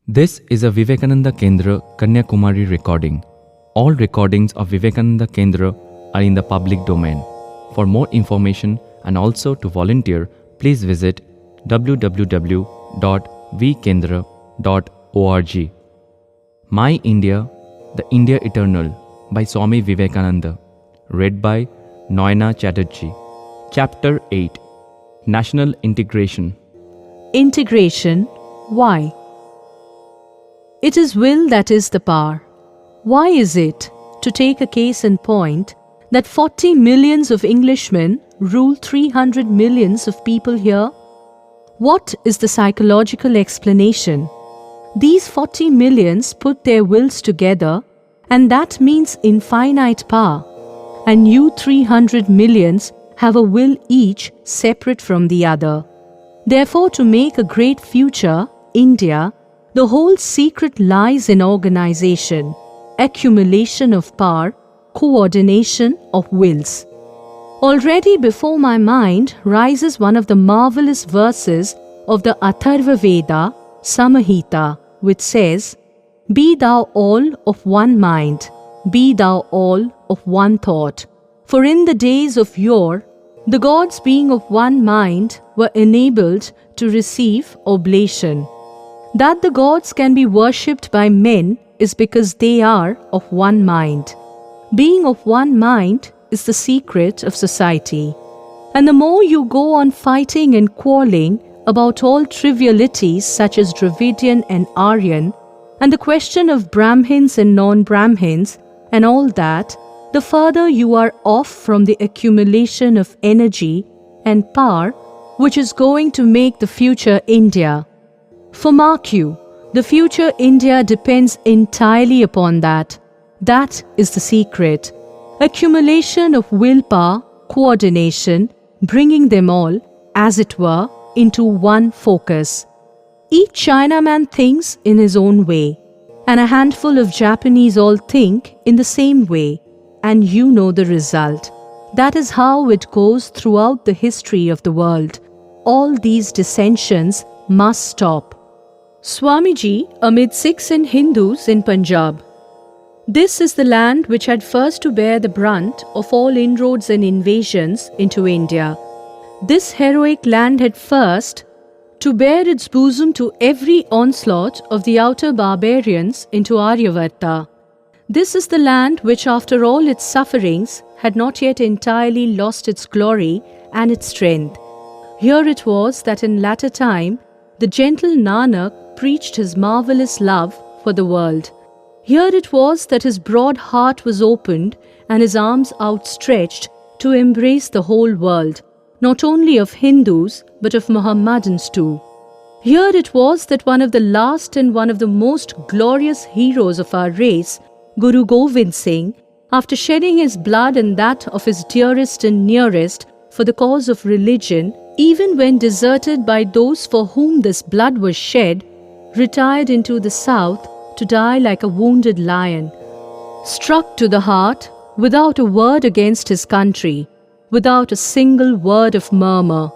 This is a Vivekananda Kendra Kanyakumari recording. All recordings of Vivekananda Kendra are in the public domain. For more information and also to volunteer, please visit www.vkendra.org. My India, the India Eternal by Swami Vivekananda. Read by Noina Chatterjee. Chapter 8. National Integration. Integration. Why? It is will that is the power. Why is it, to take a case in point, that 40 millions of Englishmen rule 300 millions of people here? What is the psychological explanation? These 40 millions put their wills together, and that means infinite power. And you 300 millions have a will each separate from the other. Therefore, to make a great future, India, the whole secret lies in organization, accumulation of power, coordination of wills. Already before my mind rises one of the marvelous verses of the Atharva Veda, Samahita, which says, "Be thou all of one mind, be thou all of one thought. For in the days of yore, the gods being of one mind were enabled to receive oblation." That the gods can be worshipped by men is because they are of one mind. Being of one mind is the secret of society. And the more you go on fighting and quarreling about all trivialities such as Dravidian and Aryan, and the question of Brahmins and non-Brahmins, and all that, the further you are off from the accumulation of energy and power which is going to make the future India. For mark you, the future India depends entirely upon that. That is the secret. Accumulation of willpower, coordination, bringing them all, as it were, into one focus. Each Chinaman thinks in his own way, and a handful of Japanese all think in the same way, and you know the result. That is how it goes throughout the history of the world. All these dissensions must stop. Swamiji amid Sikhs and Hindus in Punjab. This is the land which had first to bear the brunt of all inroads and invasions into India. This heroic land had first to bear its bosom to every onslaught of the outer barbarians into Aryavarta. This is the land which, after all its sufferings, had not yet entirely lost its glory and its strength. Here it was that in latter time the gentle Nanak preached his marvelous love for the world. Here it was that his broad heart was opened and his arms outstretched to embrace the whole world, not only of Hindus but of Mohammedans too. Here it was that one of the last and one of the most glorious heroes of our race, Guru Govind Singh, after shedding his blood and that of his dearest and nearest for the cause of religion, even when deserted by those for whom this blood was shed, retired into the south to die like a wounded lion, struck to the heart, without a word against his country, without a single word of murmur.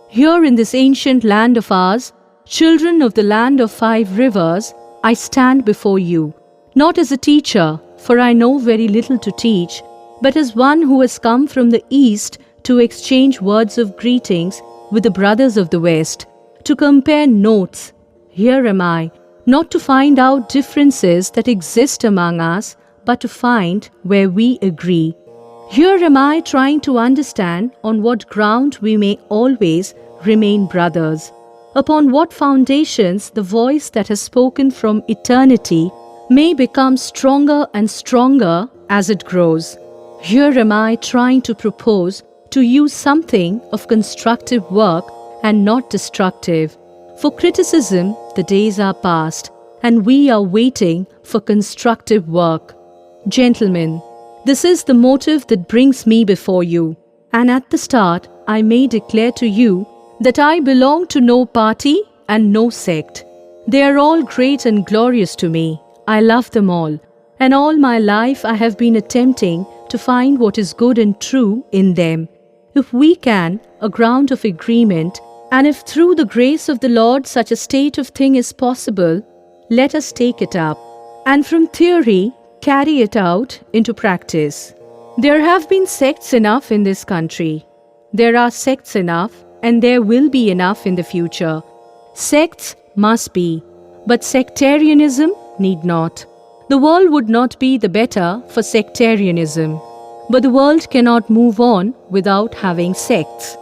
Here in this ancient land of ours, children of the land of 5 rivers, I stand before you, not as a teacher, for I know very little to teach, but as one who has come from the east to exchange words of greetings with the brothers of the west, to compare notes. Here am I, not to find out differences that exist among us, but to find where we agree. Here am I trying to understand on what ground we may always remain brothers, upon what foundations the voice that has spoken from eternity may become stronger and stronger as it grows. Here am I trying to propose to use something of constructive work and not destructive. For criticism, the days are past, and we are waiting for constructive work. Gentlemen, this is the motive that brings me before you, and at the start I may declare to you that I belong to no party and no sect. They are all great and glorious to me. I love them all, and all my life I have been attempting to find what is good and true in them. If we can, a ground of agreement, and if through the grace of the Lord such a state of thing is possible, Let us take it up, and from theory carry it out into practice. There have been sects enough in this country. There are sects enough, and there will be enough in the future. Sects must be, but sectarianism need not. The world would not be the better for sectarianism. But the world cannot move on without having sects.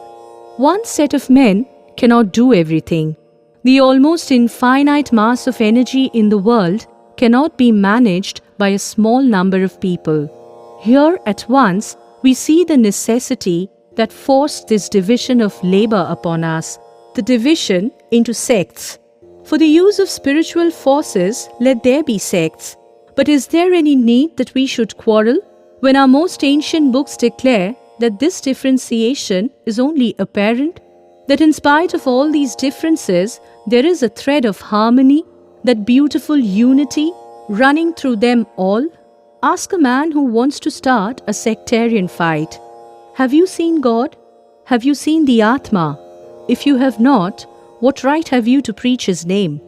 One set of men cannot do everything. The almost infinite mass of energy in the world cannot be managed by a small number of people. Here at once we see the necessity that forced this division of labor upon us, the division into sects. For the use of spiritual forces, let there be sects. But is there any need that we should quarrel, when our most ancient books declare that this differentiation is only apparent, that in spite of all these differences, there is a thread of harmony, that beautiful unity running through them all? Ask a man who wants to start a sectarian fight. Have you seen God? Have you seen the Atma? If you have not, what right have you to preach His name?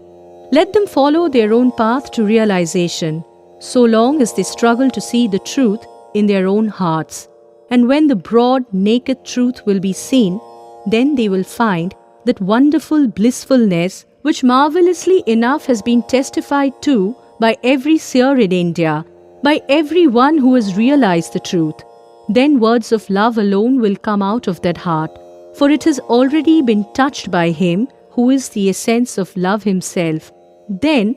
Let them follow their own path to realization, so long as they struggle to see the truth in their own hearts. And when the broad, naked truth will be seen, then they will find that wonderful blissfulness which marvelously enough has been testified to by every seer in India, by every one who has realized the truth. Then words of love alone will come out of that heart, for it has already been touched by Him who is the essence of love Himself. Then,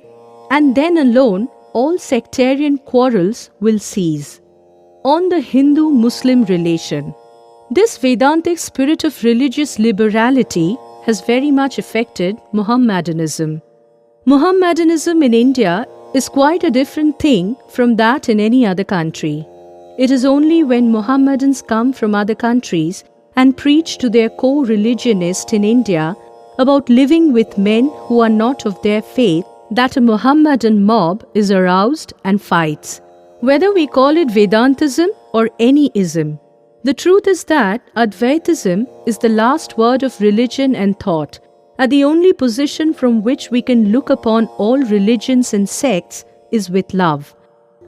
and then alone, all sectarian quarrels will cease. On the Hindu-Muslim relation. This Vedantic spirit of religious liberality has very much affected Mohammedanism. Mohammedanism in India is quite a different thing from that in any other country. It is only when Mohammedans come from other countries and preach to their co-religionists in India about living with men who are not of their faith that a Mohammedan mob is aroused and fights. Whether we call it Vedantism or any ism, the truth is that Advaitism is the last word of religion and thought, and the only position from which we can look upon all religions and sects is with love.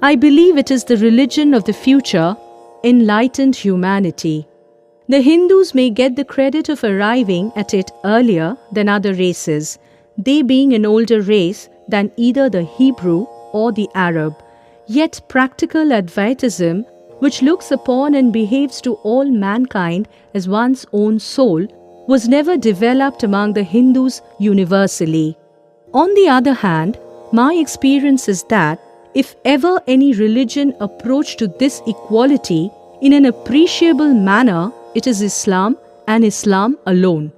I believe it is the religion of the future, enlightened humanity. The Hindus may get the credit of arriving at it earlier than other races, they being an older race than either the Hebrew or the Arab. Yet practical Advaitism, which looks upon and behaves to all mankind as one's own soul, was never developed among the Hindus universally. On the other hand, my experience is that if ever any religion approached to this equality in an appreciable manner, it is Islam and Islam alone.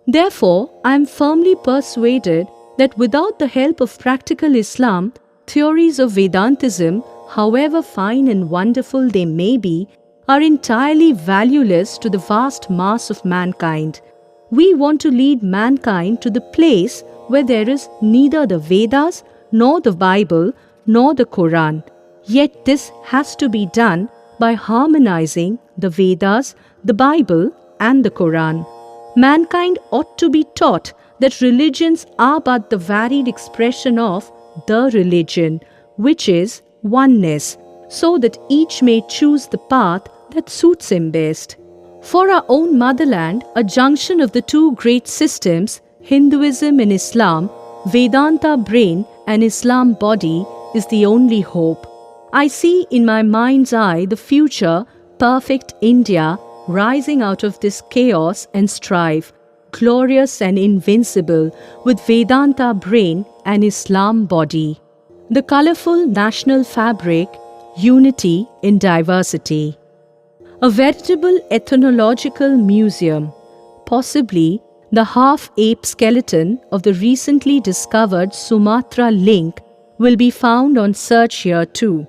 Therefore, I am firmly persuaded that without the help of practical Islam, theories of Vedantism, however fine and wonderful they may be, are entirely valueless to the vast mass of mankind. We want to lead mankind to the place where there is neither the Vedas, nor the Bible, nor the Quran. Yet this has to be done by harmonizing the Vedas, the Bible, and the Quran. Mankind ought to be taught that religions are but the varied expression of the religion, which is oneness, so that each may choose the path that suits him best. For our own motherland, a junction of the two great systems, Hinduism and Islam, Vedanta brain and Islam body, is the only hope. I see in my mind's eye the future, perfect India, rising out of this chaos and strife, glorious and invincible, with Vedanta brain and Islam body. The colorful national fabric, unity in diversity. A veritable ethnological museum, possibly the half-ape skeleton of the recently discovered Sumatra link, will be found on search here too.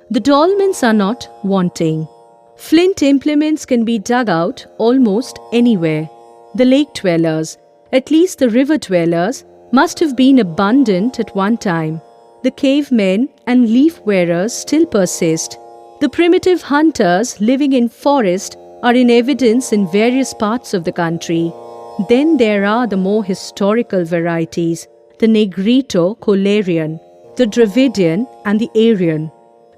The dolmens are not wanting. Flint implements can be dug out almost anywhere. The lake dwellers, at least the river dwellers, must have been abundant at one time. The cavemen and leaf wearers still persist. The primitive hunters living in forest are in evidence in various parts of the country. Then there are the more historical varieties, the Negrito-Cholerian, the Dravidian and the Aryan.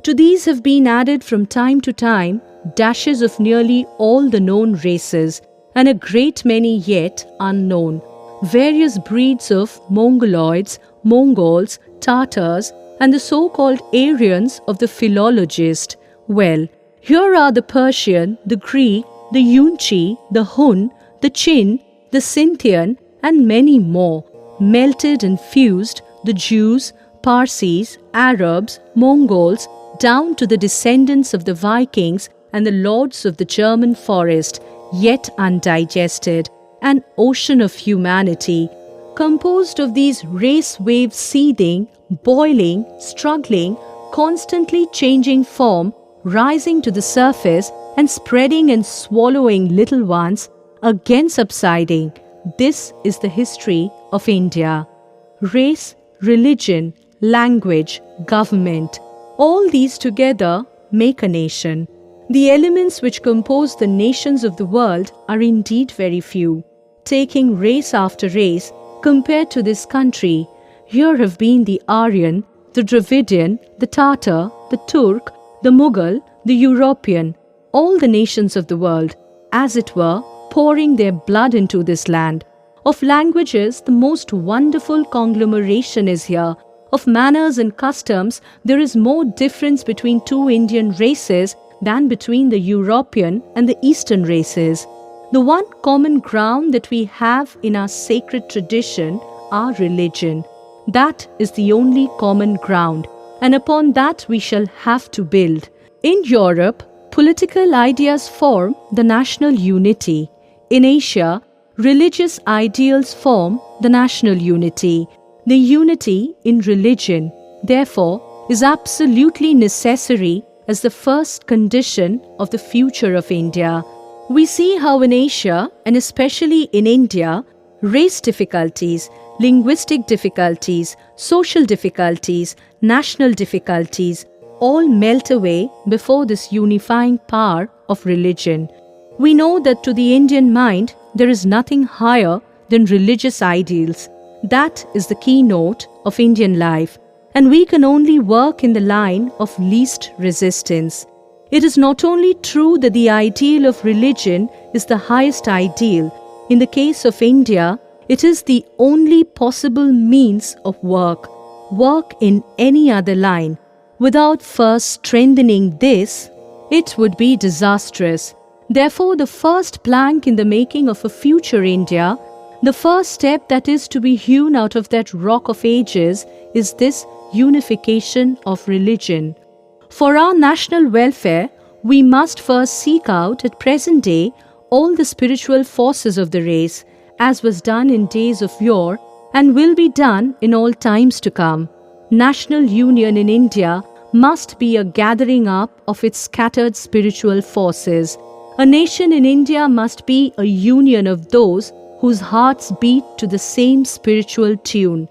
To these have been added from time to time dashes of nearly all the known races and a great many yet unknown, various breeds of Mongoloids, Mongols, Tatars and the so-called Aryans of the philologist. Well, here are the Persian, the Greek, the Yunchi, the Hun, the Chin, the Scythian and many more, melted and fused, the Jews, Parsis, Arabs, Mongols, down to the descendants of the Vikings and the lords of the German forest, yet undigested, an ocean of humanity, composed of these race waves seething, boiling, struggling, constantly changing form, rising to the surface and spreading and swallowing little ones, again subsiding. This is the history of India. Race, religion, language, government, all these together make a nation. The elements which compose the nations of the world are indeed very few. Taking race after race, compared to this country, here have been the Aryan, the Dravidian, the Tatar, the Turk, the Mughal, the European, all the nations of the world, as it were, pouring their blood into this land. Of languages, the most wonderful conglomeration is here. Of manners and customs, there is more difference between two Indian races than between the European and the Eastern races. The one common ground that we have in our sacred tradition, our religion, that is the only common ground, and upon that we shall have to build. In Europe, political ideas form the national unity. In Asia, religious ideals form the national unity. The unity in religion, therefore, is absolutely necessary as the first condition of the future of India. We see how in Asia, and especially in India, race difficulties, linguistic difficulties, social difficulties, national difficulties, all melt away before this unifying power of religion. We know that to the Indian mind, there is nothing higher than religious ideals. That is the keynote of Indian life, and we can only work in the line of least resistance. It is not only true that the ideal of religion is the highest ideal. In the case of India, it is the only possible means of work. Work in any other line. Without first strengthening this, it would be disastrous. Therefore, the first plank in the making of a future India, the first step that is to be hewn out of that rock of ages, is this unification of religion. For our national welfare, we must first seek out at present day all the spiritual forces of the race, as was done in days of yore and will be done in all times to come. National union in India must be a gathering up of its scattered spiritual forces. A nation in India must be a union of those whose hearts beat to the same spiritual tune.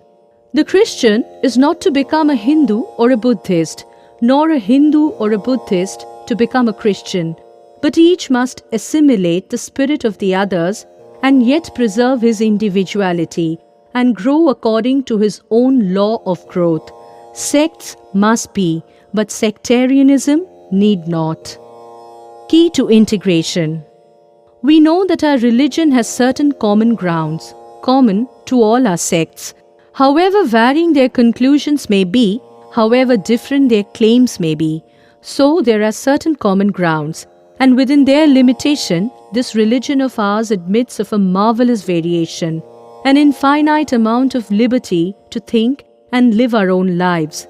The Christian is not to become a Hindu or a Buddhist, nor a Hindu or a Buddhist to become a Christian, but each must assimilate the spirit of the others and yet preserve his individuality and grow according to his own law of growth. Sects must be, but sectarianism need not. Key to integration. We know that our religion has certain common grounds, common to all our sects. However varying their conclusions may be, however different their claims may be, so there are certain common grounds, and within their limitation, this religion of ours admits of a marvelous variation, an infinite amount of liberty to think and live our own lives.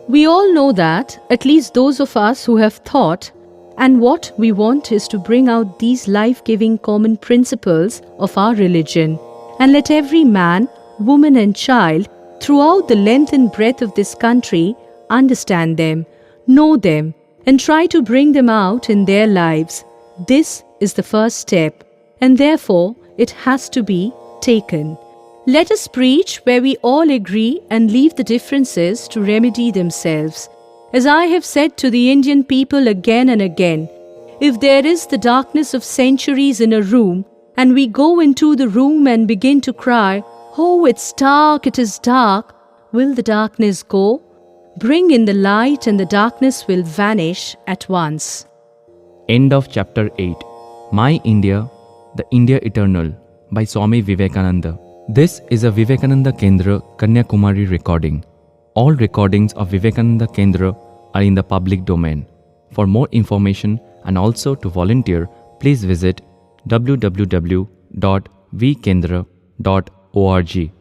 We all know that, at least those of us who have thought, and what we want is to bring out these life-giving common principles of our religion, and let every man, woman and child throughout the length and breadth of this country understand them, know them, and try to bring them out in their lives. This is the first step, and therefore it has to be taken. Let us preach where we all agree and leave the differences to remedy themselves. As I have said to the Indian people again and again, if there is the darkness of centuries in a room, and we go into the room and begin to cry, Oh, it's dark, it is dark. Will the darkness go? Bring in the light and the darkness will vanish at once. End of Chapter 8. My India, the India Eternal by Swami Vivekananda. This is a Vivekananda Kendra Kanyakumari recording. All recordings of Vivekananda Kendra are in the public domain. For more information and also to volunteer, please visit www.vkendra.org.